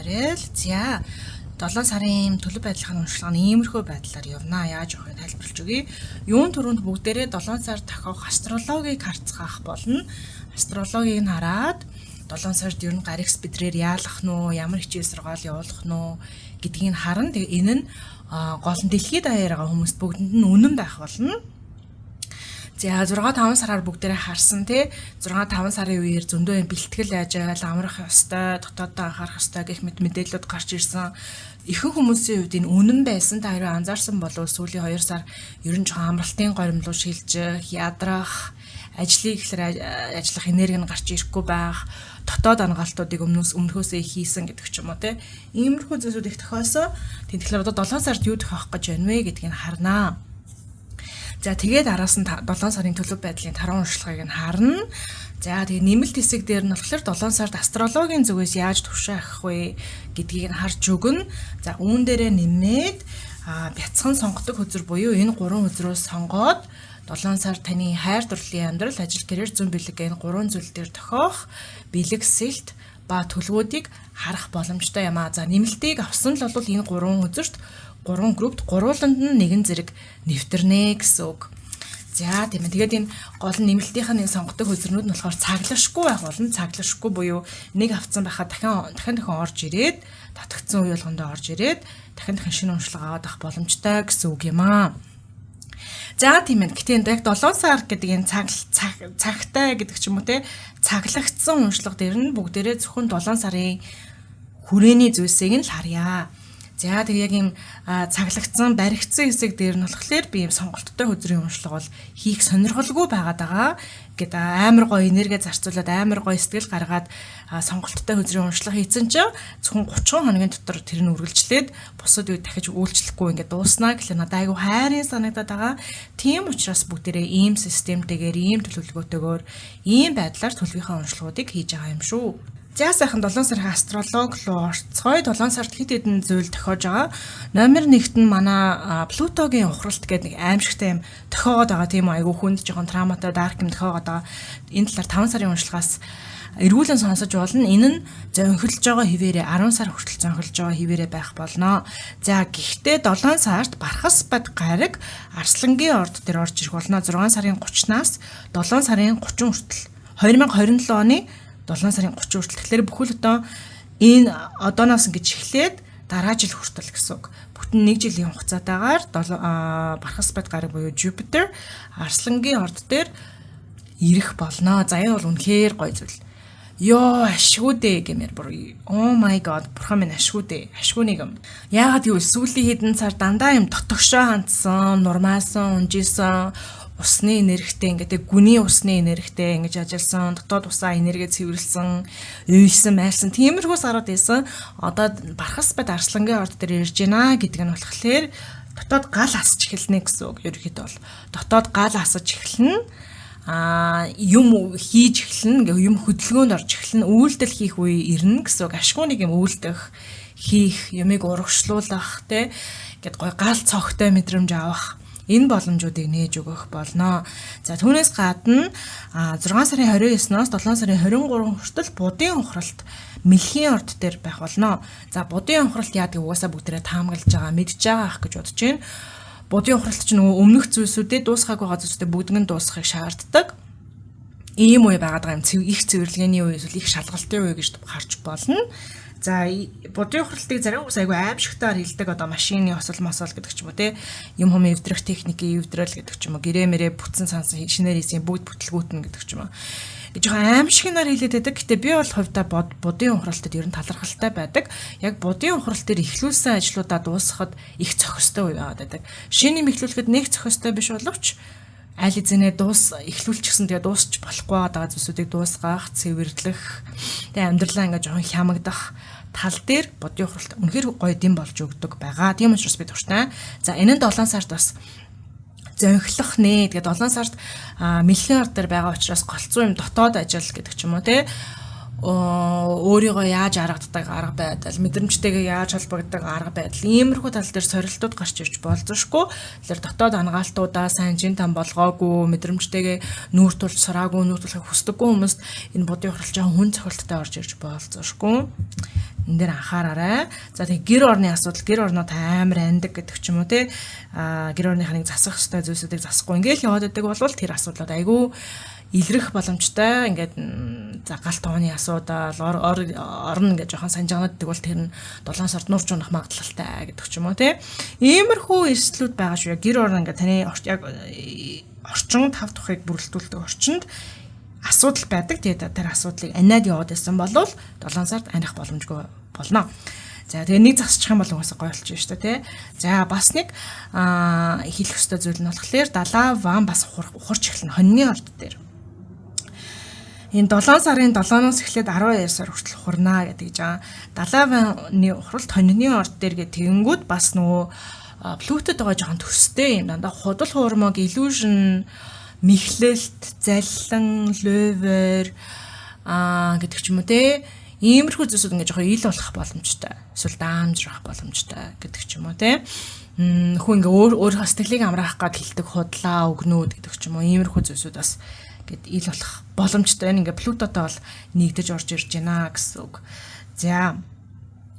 барил. За 7 сарын төлөв байдлын уншилгаа нь иймэрхүү байдлаар явна. Яаж явахыг тайлбарлаж өгье. Юун түрүүнд бүгдээрээ 7 сар дахиах астрологийг харцгаах болно. Астрологийг нь хараад 7 сард ер нь гаригс бидрээр яалах нь уу, ямар хичээл сургаал явуулах нь уу гэдгийг харна. Тэгээ энэ нь гол нь дэлхийд даяараа хүмүүст бүгдэнд нь үнэн байх болно. За 6-5 сараар бүгдээрээ харсан тий 6-5 сарын үеэр зөндөө юм бэлтгэл ажил амрах ёстой, дотоодоо анхаарах ёстой гэх мэт мэдээлэлүүд гарч ирсэн. Ихэнх хүмүүсийн хувьд энэ үнэн байсан та хэрэг анзаарсан болов сүүлийн 2 сар ер нь жоохон амралтын горимлуу шилжих, ядрах, ажлыг ихлээр ажиллах энерги нь гарч ирэхгүй байх, дотоод ангаалтуудыг өмнөхөөсөө хийсэн гэдэг ч юм уу тий. Иймэрхүү зүйлсүүд их тохиолсон. Тэгэхээр одоо 7 сард юу тохиох гэж байна вэ гэдгийг нь харнаа. За тэгээд араас нь 7 сарын төлөв байдлын таран уншлагыг нь харна. За тэгээд нэмэлт хэсэг дээр нь болохоор 7 сард астрологийн зүгээс яаж төвшөө авах вэ гэдгийг нь харж өгнө. За үүн дээрээ нэмээд бяцхан сонгодог хөзөр буюу энэ 3 хөзрөөс сонгоод 7 сар таны хайр дурлалын амьдрал, ажил, карьер, зүүн бэлэг энэ 3 зүйл дээр тохиох бэлэг сэлт ба төлөвүүдийг харах боломжтой юм аа. За нэмэлтийг авсан л бол энэ 3 хөзөрт 3 группт гурууланд нь нэгэн зэрэг нэвтэрнэ гэсэн үг. За тийм ээ. Тэгээд энэ гол нэмэлтийнх нь сонгодог хөзөрнүүд нь болохоор цаглашгүй байх болно. Цаглашгүй буюу нэг авцсан байхад дахин орж ирээд татагдсан үе болгондоо орж ирээд дахин шинэ уншлага аваад авах боломжтой гэсэн үг юм аа. За тийм ээ. Гэтэ энэ яг 7 сар гэдэг энэ цагтай гэдэг ч юм уу те цаглагдсан уншлага дээр нь бүгдээрээ зөвхөн 7 сарын хүрээний зүйлсийг нь л харъя. За тэг яг юм цаглагдсан баригдсан хэсэг дээр нь болохоор би юм сонголттой хөзрийн уншлага бол хийх сонирхолгүй байгаад байгаа. Гэт амар гоё энерги зарцуулаад амар гоё сэтгэл гаргаад сонголттой хөзрийн уншлага хийсэн чинь зөвхөн 30 хоногийн дотор тэр нь үргэлжлээд бусад үед дахиж үйлчлэхгүй ингээд дууснаа гэхэл надад айгүй хайрын санагдаад байгаа. Тийм учраас бүгдээрээ ийм системтэйгээр, ийм төлөвлөгөөтэйгээр, ийм байдлаар төлөвийнхаа уншлагуудыг хийж байгаа юм шүү. За сайхан 7 сарын астролог руу орцгоё. 7 сард хэд хэдэн зүйл тохиож байгаа. Номер 1-т нь манай Плутогийн ухралт гэдэг нэг аимшигтай юм тохиогоод байгаа. Тийм айгүй хүнд жоохон травматай дарк юм тохиогоод байгаа. Энэ талаар 5 сарын уншлагаас эргүүлэн сонсож болно. Энэ нь зөнхөлж байгаа хിവэрээ 10 сар хүртэл зөнхөлж байгаа хിവэрээ байх болно. За гэхдээ 7 сард Бархас бад гариг Арслангийн орд дээр орж ирэх болно. 6 сарын 30-наас 7 сарын 30 хүртэл 2027 оны 7 сарын 30 хүртэл. Тэгэхээр бүхэл одоо энэ одооноос ингэж эхлээд дараа жил хүртэл гэсэн үг. Бүтэн 1 жилийн хугацаатаагаар Бархас бад гариг буюу Jupiter Арслангийн орд дээр ирэх болно. За энэ бол үнэхээр гоё зүйл. Йоо ашгүй дээ гэмээр бүр oh my god бурхан минь ашгүй дээ. Ашгүй нэг юм. Яагаад гэвэл сүүлийн хэдэн сар дандаа юм дотогшоо хандсан, нурмаасан, унжижсэн усны энергитэй ингээд гүний усны энергитэй ингэж ажилласан, дотоод усаа энерги цэвэрлсэн, үйсэн, майлсан тиймэрхүү сарууд байсан. Одоо Бархас бад Арслангийн орд дээр ирж байна гэдэг нь болохоор дотоод гал асаж эхэлнэ гэсэн үг. Ерөнхийдөө бол дотоод гал асаж эхэлнэ. Юм хийж эхэлнэ, юм хөдөлгөөнд орж эхэлнэ, үйлдэл хийх үе ирнэ гэсэн үг. Ашгүй нэг юм үйлдэх, хийх, юмыг урагшлуулах, тэ гэд гой гал цогтой мэдрэмж авах энэ боломжуудыг нээж өгөх болно. За түүнээс гадна 6 сарын 29-ноос 7 сарын 23 хүртэл будын ухралт Мэлхийн орд дээр байх болно. За будын ухралт яадаг угаасаа бүгдээрээ таамаглаж байгаа, мэдж байгаа ах гэж бодож байна. Будын ухралт чинь өмнөх зүйлсүүдэд дуусгаагүй газруудад бүгднийг дуусгахыг шаарддаг. Ийм үе байгаад байгаа юм. Их цэвэрлэгээний үе эсвэл их шалгалтын үе гэж харж болно. За будын ухралтыг зарим хүмүүс айгүй аимшигтайгаар хэлдэг одоо машины осол мосол гэдэг ч юм уу те юм хүм эвдрэх техникийн эвдрэл гэдэг ч юм уу гэрээ мэрээ бүтсэн сансан шинээр хийсэн бүгд бүтлгүүтэн гэдэг ч юм уу жоохон аимшигнаар хэлээд байдаг. Гэтэ би бол хувьдаа будын ухралтад ер нь талархалтай байдаг. Яг будын ухралт дээр эхлүүлсэн ажлуудаа дуусгахад их цохистой үе байгаад байдаг. Шинэ юм эхлүүлэхэд нэг цохистой биш боловч аль эзэнээ эхлүүлчихсэн тэгээ дуусч болохгүй байгаа зүйлсүүдийг дуусгах, цэвэрлэх, тэгээ амьдралаа ингээ жоохон хямагдах тал дээр будын ухралт үнэхээр гоё дэм болж өгдөг байгаа. Тийм учраас би дуртай. За энэ нь 7 сард бас зөнхлөх нэ. Тэгээ 7 сард Мэлхийн орд дээр байгаа учраас голцоо юм дотоод ажил гэдэг ч юм уу те өөрийгөө яаж харагддаг арга байдал, мэдрэмжтэйгээ яаж холбогддог арга байдал, иймэрхүү тал дээр сорилтууд гарч ирж болзошгүй. Тэгэхээр дотоод ангаалтуудаа сайн жин там болгоогүй, мэдрэмжтэйгээ нүүр тулж сураагүй, нүүр тулахыг хүсдэггүй хүмүүст энэ будын хуралч хүн цохилттой орж ирж болзошгүй. Энд дээр анхаараарай. За тэгээ гэр орны асуудал, гэр орнууд амар андаг гэдэг ч юм уу те. Гэр орныхаа нэг засах хэвээр зүйлсүүдийг засахгүй ингээл яваад байдаг бол тэр асуудлууд айгүй илрэх боломжтой. Ингээд за галт тооны асуудал, орно гэж жоохон санджаанаддаг бол тэр нь 7 сард нурч унах магадлалтай гэдэг ч юм уу те. Иймэрхүү эрсдлүүд байгаа шүү. Гэр орн ингээд таны яг орчин 5 тухыг бүрэлдүүлдэг орчинд асуудал байдаг. Тэгээд тэр асуудлыг аниад яваад байсан бол 7 сард аних боломжгүй болно. За тэгээ нэг засчих юм бол угаасаа гоё болчих шүү дээ тий. За бас нэг хэлэх ёстой зүйл нь болохоор далаа ван бас ухарч эхэлнэ хоньны орд дээр. Энэ 7 сарын 7-оос эхлээд 12 сар хүртэл ухарна гэдэг жаа. Далаа ваны ухралт хоньны орд дээр гэх тэгэнгүүт бас нөгөө Плутод байгаа жоохон төстэй юм дандаа худал хуурмаг illusion мэхлэлт, заллан, лövер гэдэг ч юм уу те. Иймэрхүү зүйлсүүд ингээд жоохон ил болох боломжтой. Эсвэл даамжрах боломжтой гэдэг ч юм уу те. Хүн ингээ өөрийнхөө сэтгэлийг амраах гад хэлдэг худлаа, өгнүүд гэдэг ч юм уу. Иймэрхүү зүйлсүүд бас ингээд ил болох боломжтой. Ингээ Плутотой бол нэгдэж орж ирж байна гэсэн үг. За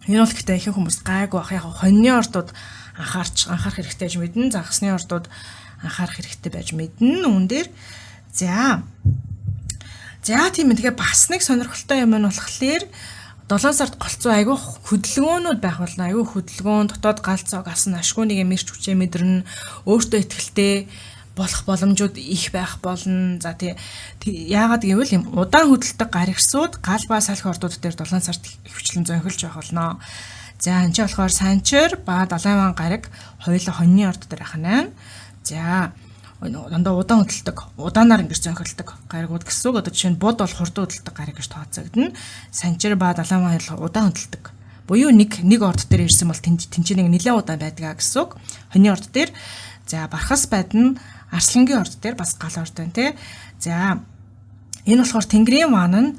энэ бол гэхдээ ихэнх хүмүүс гайгүй бах. Яг хоньны ордууд анхаарах хэрэгтэй гэж мэднэ. Загасны ордууд анхаарах хэрэгтэй байж мэднэ. Үүн дээр за тийм ээ. Тэгээ бас нэг сонирхолтой юм нь болохоор 7 сард голцоо айгүй хөдөлгөөнүүд байх болно. Айгүй хөдөлгөөн, дотоод галзуу гасан ашгүй нэг юм ирч хүчээ мэдэрнэ. Өөртөө ихтэй болох боломжууд их байх болно. За тий яагаад гэвэл юм удаан хөдөлдөг гаригсууд гал ба салхи ордууд дээр 7 сард хөвчлэн зөнхөлж байх болно. За энэ ч болохоор санчир ба далайн ван гариг хоёулаа хоньны орд дээр ахна. За дандаа удаан хөдөлдөг, удаанаар ингэж зөнхөлдөг гаригууд гэсэн үг. Одоо жишээ нь бод бол хурдан хөдөлдөг гариг гэж тооцогдно. Санчир ба далайн ван хоёулаа удаан хөдөлдөг. Буюу нэг орд дээр ирсэн бол тэнцэнэг нэлээд удаан байдаг гэсэн үг. Хоньны орд дээр за бархас байдна. Арслангийн орд дээр бас гал орд байна те. За энэ болохоор Тэнгэрийн ван нь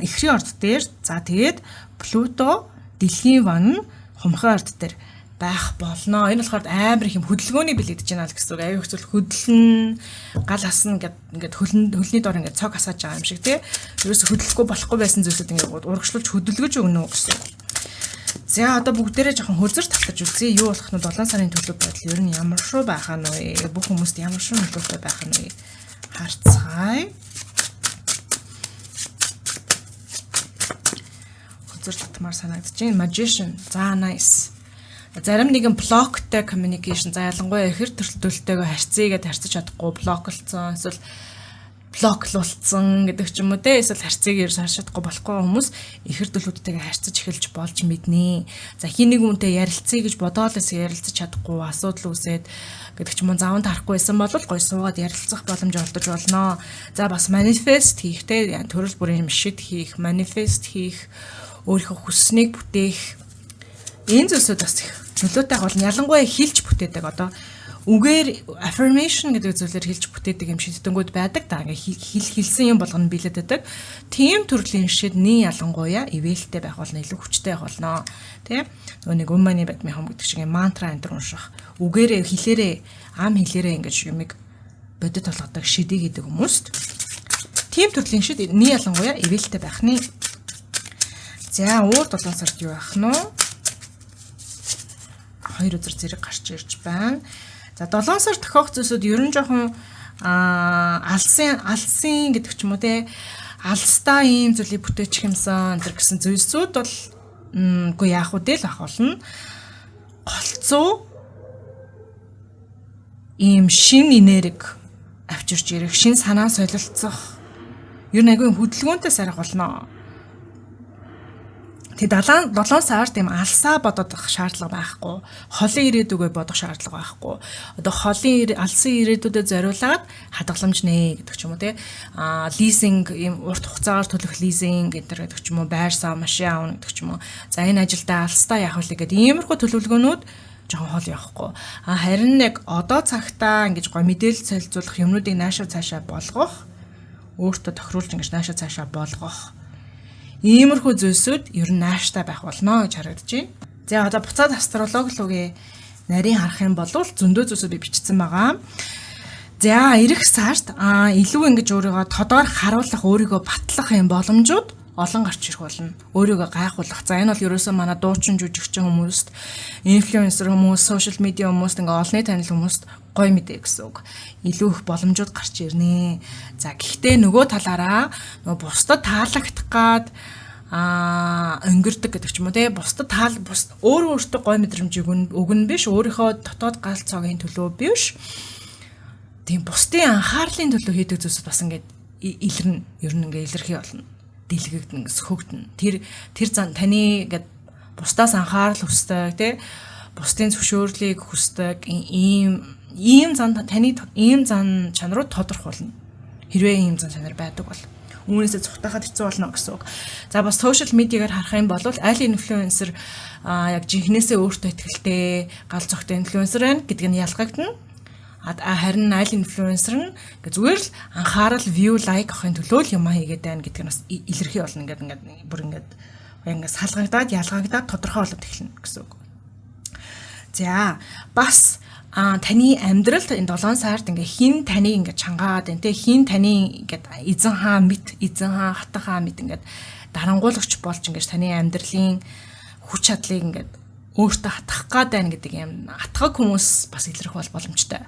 ихрийн орд дээр за тэгээд Плуто дэлхийн ван нь хумхын орд дээр байх болно. Энэ болохоор амар их юм хөдөлгөөний бэлэгдэж байна л гэсэн үг. Аюу хэцүү хөдөлнө, гал хасна ингээд хөлний дор ингээд цог хасааж байгаа юм шиг тий. Ерөөсө хөдөлөхгүй болохгүй байсан зүйлсүүд ингээд урагшлуулж хөдөлгөж өгнө үү гэсэн. За одоо бүгдээрээ жоохон хөлзөр татаж үзье. Юу болох нь 7 сарын төлөв байдал ер нь ямар шүү байх нь вэ? Бүх хүмүүст ямар шүү нөлөөтэй байх нь вэ? Харцгаая. Хөлзөр татмаар санагдаж байна. Magician. За nice. Зарим нэгэн блоктэй communication за ялангуяа ихэр төрөлтөөлтөйгөө харьцаагээд харьцаж чадахгүй блоклцсон эсвэл блоклуулсан гэдэг ч юм уу те эсвэл харьцааг ерөөс харж чадахгүй болохгүй хүмүүс ихэр төлөвлөлтөйгээ харьцаж эхэлж болж мэднэ. За хин нэг үнтэй ярилцъя гэж бодоол ярилцаж чадахгүй асуудал үүсээд гэдэг ч юм уу заван тарахгүй байсан бол гой суугаад ярилцах боломж олдож болно. За бас manifest хийх те төрөл бүрийн мишид хийх, manifest хийх, өөрийнхөө хүсснийг бүтээх энэ зүйлсүүд бас их нөлөөтэй болно. Ялангуяа хэлж бүтээдэг одоо үгээр affirmation гэдэг зүйлээр хэлж бүтээдэг юм шийдэнгүүд байдаг. Та ингээ хэлсэн юм болгоно биелээд байдаг. Тийм төрлийн шидний ялангуяа ивэлтэй байх болно, илүү хүчтэй байх болно. Тэ? Нөгөө нэг умманы бадми хам гэдэг шиг мантра энэ төр унших. Үгээрээ хэлээрээ ам хэлээрээ ингэж юмыг бодит толгодог шидий гэдэг хүмүүст тийм төрлийн шидний ялангуяа ивэлтэй байх нь. За өөр 7 сард юу байх нь вэ? 2 өдөр зэрэг гарч ирж байна. За 7 сар тохиох зүйлсүүд ер нь жоохон алсын гэдэг ч юм уу те алстаа ийм зүйлийг бүтээчих юмсан энэ гэсэн зүйлсүүд бол үгүй яах вэ л ах болно. Голцоо ийм шин энерги авчирч ирэх, шин санаа солилцох ер нь айгүй хөдөлгөөнтэй сарах болно. Тэгээд 7 сард тийм алсаа бодох шаардлага байхгүй. Холын ирээдүгөө бодох шаардлага байхгүй. Одоо алсын ирээдүйдэд зориулаад хадгаламж нэ гэдэг ч юм уу те. Лизинг ийм урт хугацаагаар төлөх лизинг гэдэг ч юм уу, байр сав, машин аавна гэдэг ч юм уу. За энэ ажилдаа алстаа яах вэ гэдэг иймэрхүү төлөвлөгөөнүүд жоохон хол явахгүй. Харин нэг одоо цагтаа ингэж гоо мэдээлэл солилцуулах юмнуудыг наашаа цаашаа болгох, өөртөө тохируулж ингэж наашаа цаашаа болгох. Иймэрхүү зүйлсүүд ер нь нааштай байх болно гэж харагдаж байна. За одоо буцаад астрологи руугээ нарийн харах юм бол зөндөө зүйлсүүд би бичсэн байгаа. За ирэх сард илүү ингэж өөрийгөө тодоор харуулах, өөрийгөө батлах юм боломжууд олон гарч ирэх болно. Өөрийгөө гайхуулах. За энэ бол ерөөсөө манай дуучин жүжигчин хүмүүст, инфлюенсер хүмүүс, сошиал медиа хүмүүст, ингээ олонний танил хүмүүст гоё мэдээ гэсэн үг. Илүү их боломжууд гарч ирнэ. За гэхдээ нөгөө талаараа нөгөө бусдад таалагдах гад өнгөрдөг гэдэг ч юм уу те, бусдад өөртөө гоё мэдрэмжийг өгнө биш, өөрийнхөө дотоод гал цогийн төлөө биш. Тийм бусдын анхаарлын төлөө хийдэг зүйлсүүд бас ингээд илэрнэ. Ер нь ингээд илэрхий болно. Дэлгэгдэн, сөхөгдөн. Тэр зан таны ингээд бусдаас анхаарал хүсдэг тий, бусдын зөвшөөрлийг хүсдэг ийм зан таны ийм зан чанарууд тодорхойлно. Хэрвээ ийм зан чанар байдаг бол үүнээсээ цухтахад хэцүү болно гэсэн үг. За бас сошиал медиагаар харах юм бол аль инфлюенсер яг жинхнээсээ өөртөө ихтэй гал цогтой инфлюенсер байна гэдг нь ялгагдана. Харин аль инфлюенсер нь зүгээр л анхаарал, view, like авахын төлөө л юм хийгээд байна гэдг нь бас илэрхий болно. Ингээд бүр ингээд салгагдаад, ялгагдаад тодорхой болоод эхэлнэ гэсэн үг. За бас таны амьдралд энэ 7 сард ингээ хин таны ингээ чангаад байна те, хин таны ингээд эзэн хаан хатан хаан мэд ингээд дарангуулагч болж ингээ таны амьдралын хүч чадлыг ингээд өөртөө хатгах гад байна гэдэг юм хатгах хүмүүс бас илэрх боломжтой.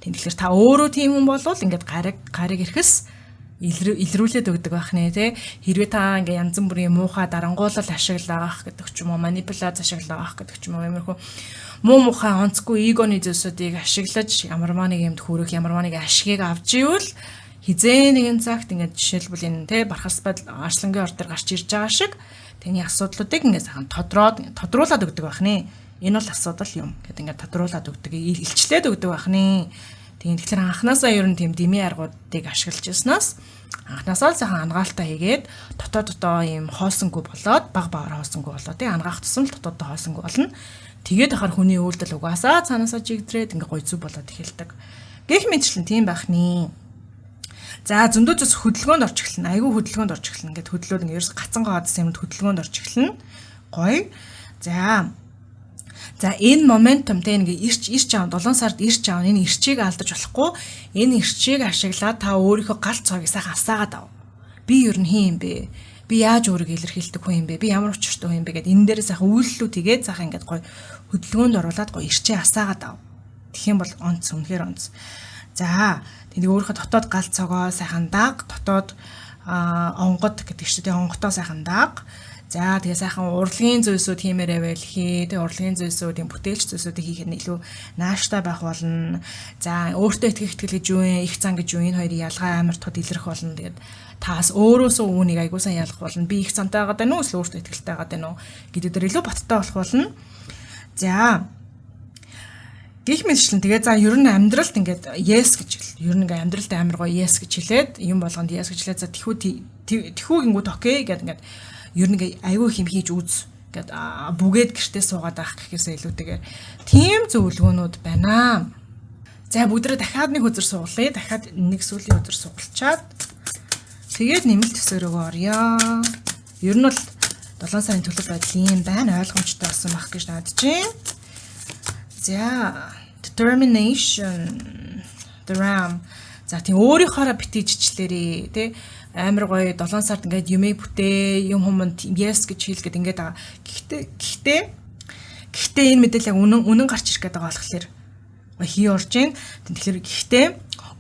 Тэгэхээр та өөрөө тийм хүн болвол ингээд гариг ирэхс илрүүлээд өгдөг байх нэ тий. Хэрвээ та ингээ янз бүрийн муухай дарангуулал ашиглах гэдэг ч юм уу, манипуляц ашиглах гэдэг ч юм уу, иймэрхүү муухай онцгүй эгоны зүйлсүүдийг ашиглаж ямарваа нэг юмд хүрэх, ямарваа нэг ашигыг авч ивэл хизээ нэгэн цагт ингээд жишээлбэл энэ тий бархас байдал арслангийн ор дээр гарч ирж байгаа шиг таны асуудлуудыг ингээд сайхан тодруулаад өгдөг байх нэ. Энэ бол асуудал юм гэдэг ингээд тодруулаад өгдөг, илчлээд өгдөг байх нэ. Тэгэхээр анханасаа ер нь тийм дэмий аргуудыг ашиглаж ирснаас анханасаа л сайхан ангаалтаа хийгээд дотоо ийм хоосонгүй болоод багаар хоосонгүй болоо тий, ангаах тусам л дотоо хоосонгүй болно. Тэгээд ахаар хүний үйлдэл угаасаа цаанаасаа жигдрээд ингээ гой зүв болоод эхэлдэг. Гэх мэтчлэн тийм байх нэ. За зөндөө зүс хөдөлгөөнд орж эхэлнэ. Айгүй хөдөлгөөнд орж эхэлнэ. Ингээд хөдлөөд ингээ ерөөс гацангаа хадсан юмд хөдөлгөөнд орж эхэлнэ. Гоё. За энэ моментум тэ ингээ ирч аав 7 сард ирч аав энэ ирчийг алдаж болохгүй. Энэ ирчийг ашиглаад та өөрийнхөө гал цогийг сайхан асаагаад ав. Би ер нь хин юм бэ? Би яаж өөрийгөө илэрхийлдэг хүн юм бэ? Би ямар учиртай хүн юм бэ гэд энэ дээр сайхан үйлчлүү тэгээд сайхан ингээд гоё хөдөлгөөнд оруулаад гоё ирчээ асаагаад ав. Тэгэх юм бол онц, үнэхээр онц. За тэгээд өөрийнхөө дотоод гал цогоо сайхан даг, дотоод онгод гэдэг чинь тэ онготоо сайхан даг. За тэгээ сайхан урлагийн зүйлсүүд хиймээрээ байл хий. Тэгээ урлагийн зүйлсүүд юм бүтээлч зүйлсүүдийг хийх нь илүү нааштай байх болно. За өөртөө итгэх гэж юу вэ? Их зан гэж юу? Энэ хоёрын ялгаа амар тод илэрх болно. Тэгээд таас өөрөөсөө үүнийг айгуу сайн ялгах болно. Би их зантай байгаад байна уу? Эсвэл өөртөө итгэлтэй байгаад байна уу? Гэдэг дээр илүү баттай болох болно. За гэх мэтчлэн тэгээ за ер нь амьдралд ингээд yes гэж хэл. Ер нь ингээд амьдралд амар гоё yes гэж хэлээд юм болгонд yes гэж хэлээд за тэхүү гингүүд окей гэдэг ингээд ер нь айгүй их юм хийж үз гэд бүгээд гэртээ суугаад авах гэхээсээ илүүтэйгээр тийм зөвлөгөөнүүд байна. За бүгдээ дахиад нэг өдөр суулъя. Дахиад нэг сүүлийн өдөр суулчаад тэгээд нэмэлт төсөөрөөгөө орё. Ер нь бол 7 сарын төлөв байдал юм байна. Ойлгомжтой болсон байх гэж надад байна. За determination the ram. За тийм өөрийнхоороо битээжчлээрээ тий амар гоё 7 сард ингээд юмээ бүтээ, юм хүмүүнд yes гэж хэлгээд ингээд байгаа. Гэхдээ энэ мэдээлэл яг үнэн гарч ирэх гэдэг байгаа болохоор хий орж ийн. Тэгэхээр гэхдээ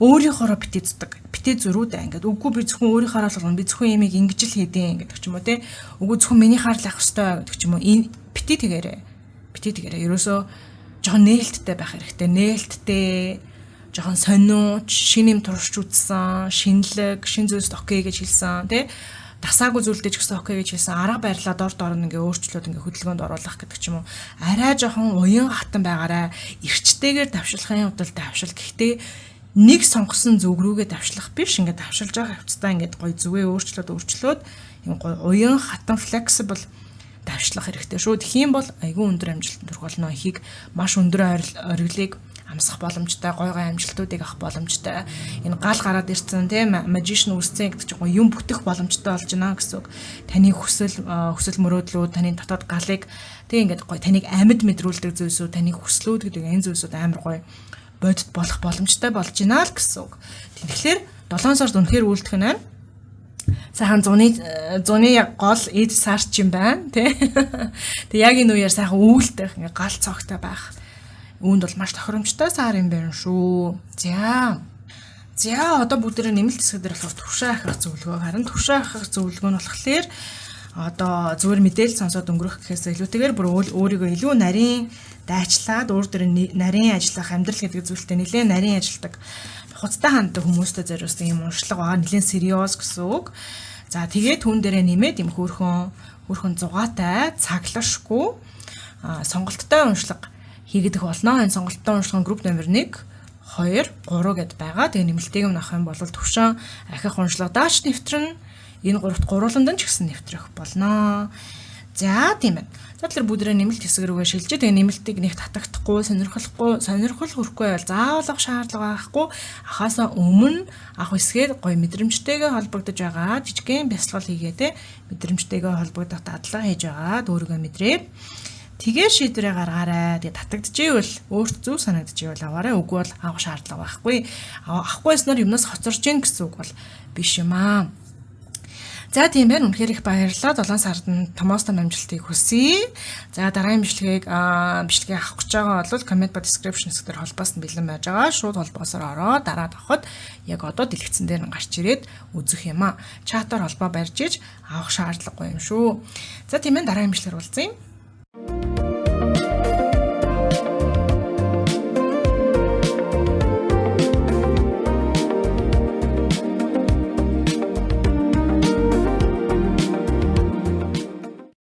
өөрийнхоороо битээздэг. Битээ зөрүүдээ ингээд үгүй би зөвхөн өөрийнхоороо л болгоно. Би зөвхөн ямиг ингэж л хийдэн гэдэг ч юм уу тий. Үгүй зөвхөн миний хаалт авах ёстой гэдэг ч юм уу. Энэ битээ тэгээрээ. Ерөөсөө жоохон нээлттэй байх хэрэгтэй. Нээлттэй жоохон сонио, шинэ юм туршиж үзсэн, шинэлэг, шин зүйлс окей гэж хэлсэн, тий? Дасаагүй зүйлдэж гэсэн окей гэж хэлсэн, арга барилаа дор нь ингээ өөрчлөөд ингээ хөдөлгөөнд оруулах гэдэг ч юм уу. Арай жоохон уян хатан байгаарай. Ирчтэйгээр давшилахын хувьд давшил. Гэхдээ нэг сонгосон зүг рүүгээ давшлах биш, ингээ давшилж байгаа хавцтай ингээ гоё зүгээ өөрчлөөд юм гоё уян хатан flexible давшлах хэрэгтэй шүү. Тэгэх юм бол айгүй өндөр амжилтанд хүрэх болно. Ихийг маш өндөр ориглыг амсах боломжтой, гой амжилтуудыг авах боломжтой. Энэ гал гараад ирсэн тийм magician үсцэн гэдэг чинь юм бүтэх боломжтой болж байна гэсэн үг. Таны хүсэл мөрөөдлүүд, таны дотоод галыг тийм ингээд гой таныг амьд мэдрүүлдэг зүйлсүүд, таны хүслүүд гэдэг энэ зүйлсүүд амар гой бодит болох боломжтой болж байна л гэсэн үг. Тэгэхээр 7 сард үнэхээр үлдэх нь байна. Сайхан зуны гол эд сарч юм байна тий. Тэг яг энэ үеэр сайхан үүлдэх ингээ гал цогтой байх. Үүнд бол маш тохиромжтой сар юм байна шүү. За одоо бүгдээрээ нэмэлт хэсэг дээр болохоор төвшөө ахих зөвлөгөө харин төвшөө ахих зөвлөгөө нь болохоор одоо зүгээр мэдээлэл сонсоод өнгөрөх гэхээс илүүтэйгээр бүр өөрийгөө илүү нарийн дайчлаад өөр дөр нарийн ажиллах амьдрал гэдэг зүйлтэй нэлээд нарийн ажилдаг хуцтай ханддаг хүмүүстэй зориулсан юм уншлага байгаа нэлээд сериоз гэсэн үг. За тэгээд түн дээрээ нэмээд юм хөөрхөн зугаатай цаглашгүй сонголттой уншлага хийгдэх болно. Энэ сонголттой уншлагын групп номер 1 2 3 гэд байгаа. Тэгээ нэмэлтийг нь авах юм бол төвшин ахих уншлага дааш нэвтрэн энэ гуравт гурвууланд нь ч гэсэн нэвтрэх болно. За тийм байна. За тэгэхээр бүгдээ нэмэлт хэсэг рүүгээ шилжиж тэгээ нэмэлтийг нэг татагдахгүй, сонирхол хүрэхгүй бол заавал авах шаардлага байхгүй. Ахаасаа өмнө авах хэсгээр гоё мэдрэмжтэйгээ холбогдож байгаа. Жижигхэн бясалгал хийгээд мэдрэмжтэйгээ холбогдох дадлага хийж байгаа. Өөрийгөө мэдрээд тэгээ шийдвэрээ гаргаарай. Тэгээ татагдчихвэл өөрт зөв санагдчихвэл аваарай. Үгүй бол авах шаардлага байхгүй. Авахгүйснээр юмнаас хоцорж гин гэсэн үг бол биш юм аа. За тийм байна. Үнэхээр их баярлалаа. 7 сард нь томоос том амжилтыг хүсье. За дараагийн бичлэгийг авах гэж байгаа бол comment ба description хэсгээр холбоос нь бэлэн байж байгаа. Шууд холбоосоор ороод дараад авахд яг одоо дэлгэцэн дээр нь гарч ирээд үзэх юм аа. Чатаар холбоо барьж иж авах шаардлагагүй юм шүү. За тийм ээ дараагийн бичлэгээр уулзъя.